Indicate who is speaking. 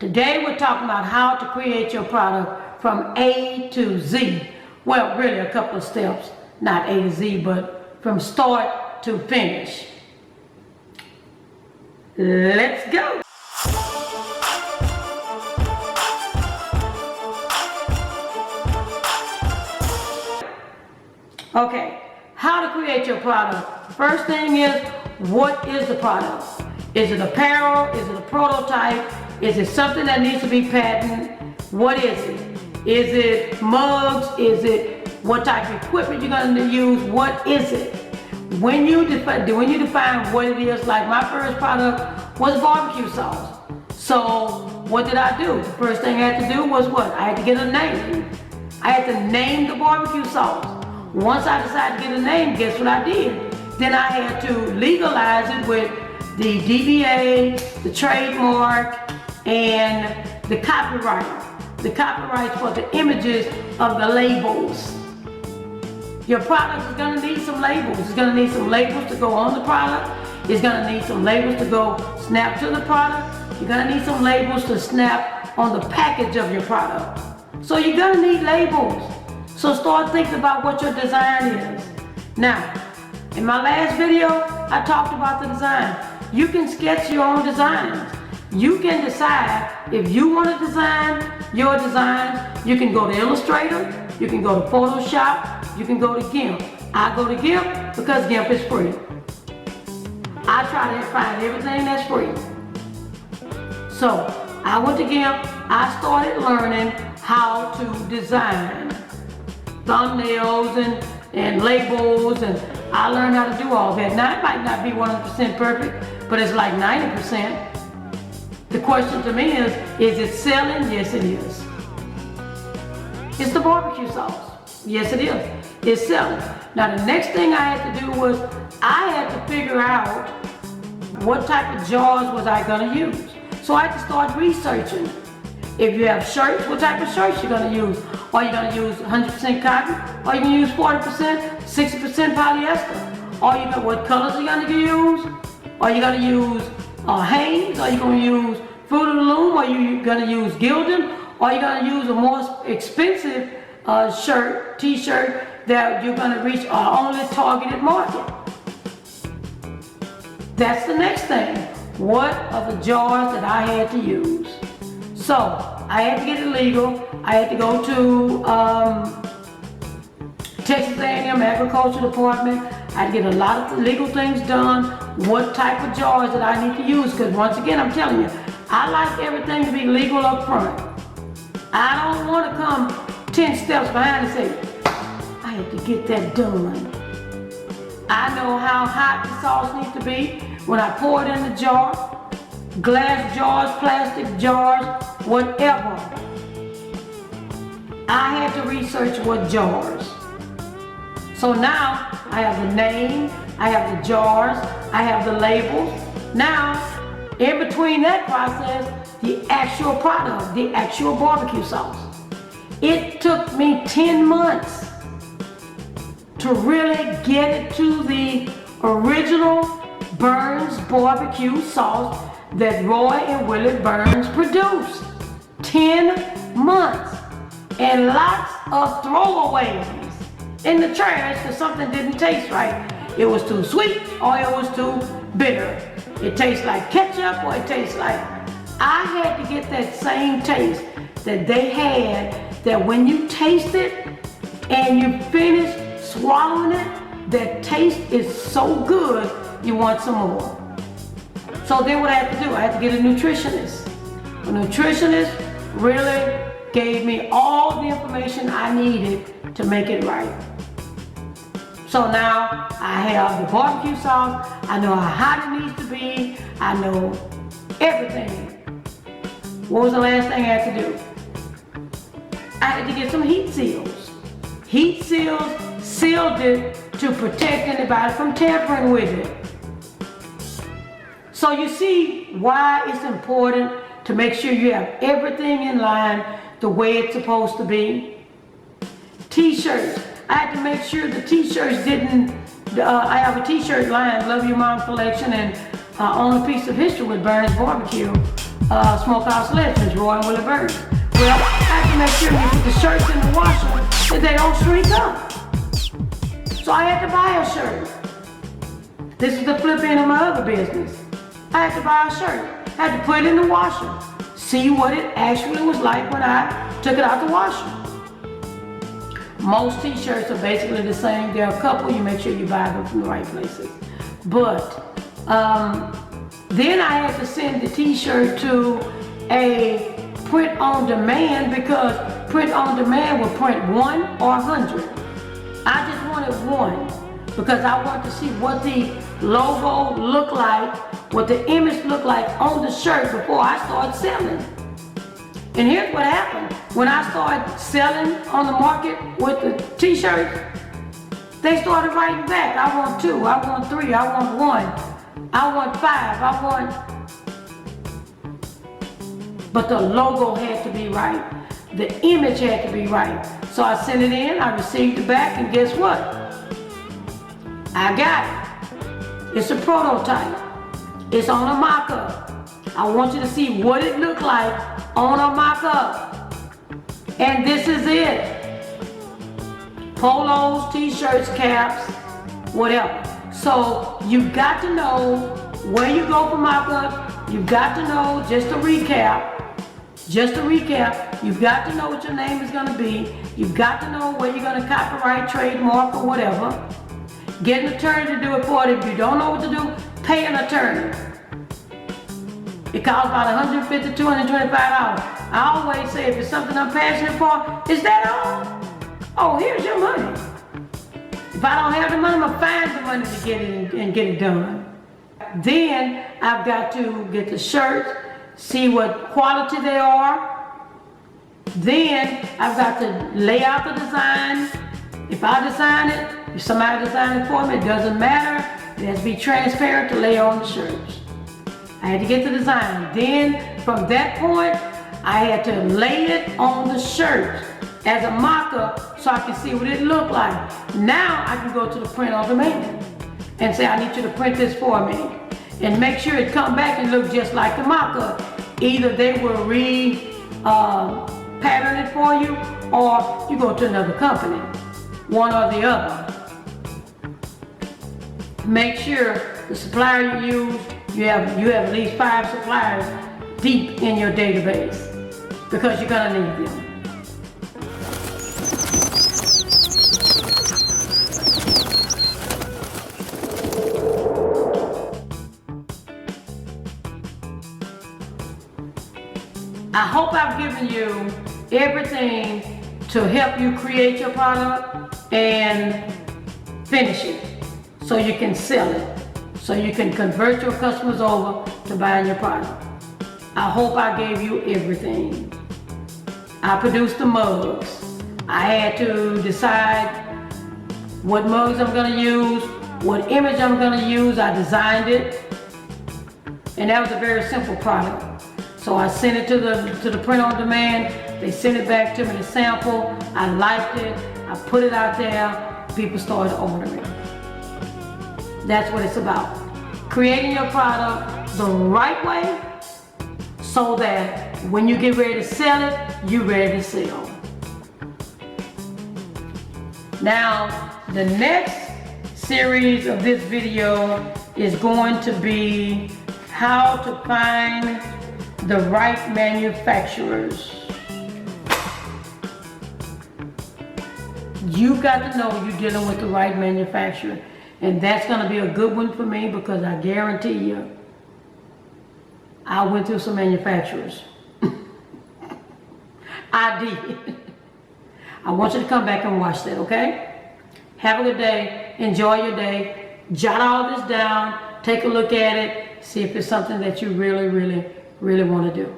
Speaker 1: Today we're talking about how to create your product from A to Z. Well, really a couple of steps, not A to Z, but from start to finish. Let's go. Okay, how to create your product. First thing is, what is the product? Is it apparel? Is it a prototype? Is it something that needs to be patented? What is it? Is it mugs? Is it what type of equipment you're going to use? What is it? When you define what it is, like my first product was barbecue sauce. So what did I do? The first thing I had to do was what? I had to get a name. I had to name the barbecue sauce. Once I decided to get a name, guess what I did? Then I had to legalize it with the DBA, the trademark, and the copyright. The copyright for the images of the labels. Your product is going to need some labels. It's going to need some labels to go on the product. It's going to need some labels to go snap to the product. You're going to need some labels to snap on the package of your product. So you're going to need labels. So start thinking about what your design is. Now, in my last video, I talked about the design. You can sketch your own designs. You can decide if you want to design your designs. You can go to Illustrator, you can go to Photoshop, you can go to GIMP. I go to GIMP because GIMP is free. I try to find everything that's free. So I went to GIMP, I started learning how to design thumbnails and labels, and I learned how to do all that. Now it might not be 100% perfect, but it's like 90%. The question to me is it selling? Yes, it is. It's the barbecue sauce. Yes, it is. It's selling. Now, the next thing I had to do was I had to figure out what type of jars was I going to use. So I had to start researching. If you have shirts, what type of shirts you're going to use? Are you going to use 100% cotton? Are you going to use 40%, 60% polyester? What colors are you going to use? Are you going to use Hanes? Are you going to use Fruit of the Loom? Are you going to use Gildan? Are you going to use a more expensive t-shirt that you're going to reach our only targeted market? That's the next thing. What are the jars that I had to use? So I had to get it legal. I had to go to Texas A&M Agriculture Department. I had to get a lot of legal things done. What type of jars that I need to use? Because once again, I'm telling you, I like everything to be legal up front. I don't want to come 10 steps behind and say, I had to get that done. I know how hot the sauce needs to be when I pour it in the jar. Glass jars, plastic jars, whatever. I had to research what jars. So now I have the name, I have the jars, I have the labels. Now, in between that process, the actual product, the actual barbecue sauce. It took me 10 months to really get it to the original Burns barbecue sauce that Roy and Willie Burns produced. 10 months. And lots of throwaways in the trash because something didn't taste right. It was too sweet or it was too bitter. It tastes like ketchup or it tastes like... I had to get that same taste that they had, that when you taste it and you finish swallowing it, that taste is so good, you want some more. So then what I had to do, I had to get a nutritionist. A nutritionist really gave me all the information I needed to make it right. So now I have the barbecue sauce, I know how hot it needs to be, I know everything. What was the last thing I had to do? I had to get some heat seals. Heat seals sealed it to protect anybody from tampering with it. So you see why it's important to make sure you have everything in line the way it's supposed to be. T-shirts. I had to make sure the t-shirts didn't, I have a t-shirt line, Love Your Mom collection, and On a Piece of History with Burns Barbecue. Smokehouse Legends, Roy and Willie Burns. Well, I have to make sure you put the shirts in the washer that they don't shrink up. So I had to buy a shirt. This is the flip end of my other business. I had to buy a shirt. I had to put it in the washer. See what it actually was like when I took it out the washer. Most t-shirts are basically the same. There are a couple, you make sure you buy them from the right places. But then I had to send the t-shirt to a print on demand because print on demand will print 1 or 100. I just wanted 1 because I wanted to see what the logo looked like, what the image looked like on the shirt before I started selling. And here's what happened. When I started selling on the market with the t-shirts, they started writing back. I want 2, I want 3, I want 1, I want 5, I want... But the logo had to be right. The image had to be right. So I sent it in, I received it back, and guess what? I got it. It's a prototype. It's on a mock-up. I want you to see what it looked like on a mock-up. And this is it. Polos, t-shirts, caps, whatever. So you got to know where you go for mock-up. You've got to know, just to recap, you've got to know what your name is going to be. You've got to know where you're going to copyright, trademark, or whatever. Get an attorney to do it for you. If you don't know what to do, pay an attorney. It costs about $150 to $225. I always say if it's something I'm passionate for, is that all? Oh, here's your money. If I don't have the money, I'm going to find the money to get it and get it done. Then I've got to get the shirts, see what quality they are. Then I've got to lay out the design. If I design it, if somebody designed it for me, it doesn't matter. It has to be transparent to lay on the shirts. I had to get the design. Then from that point, I had to lay it on the shirt as a mock-up so I can see what it looked like. Now I can go to the print on demand and say, I need you to print this for me. And make sure it come back and look just like the mock-up. Either they will pattern it for you, or you go to another company, one or the other. Make sure the supplier you use, you have at least 5 suppliers deep in your database, because you're gonna need them. I hope I've given you everything to help you create your product and finish it so you can sell it, so you can convert your customers over to buying your product. I hope I gave you everything. I produced the mugs. I had to decide what mugs I'm going to use, what image I'm going to use. I designed it, and that was a very simple product. So I sent it to the print on demand. They sent it back to me to sample. I liked it. I put it out there. People started ordering. That's what it's about. Creating your product the right way so that when you get ready to sell it, you're ready to sell. Now, the next series of this video is going to be how to find the right manufacturers. You got to know you're dealing with the right manufacturer, and that's going to be a good one for me, because I guarantee you I went through some manufacturers. I did. I want you to come back and watch that, okay? Have a good day. Enjoy your day. Jot all this down. Take a look at it. See if it's something that you really want to do.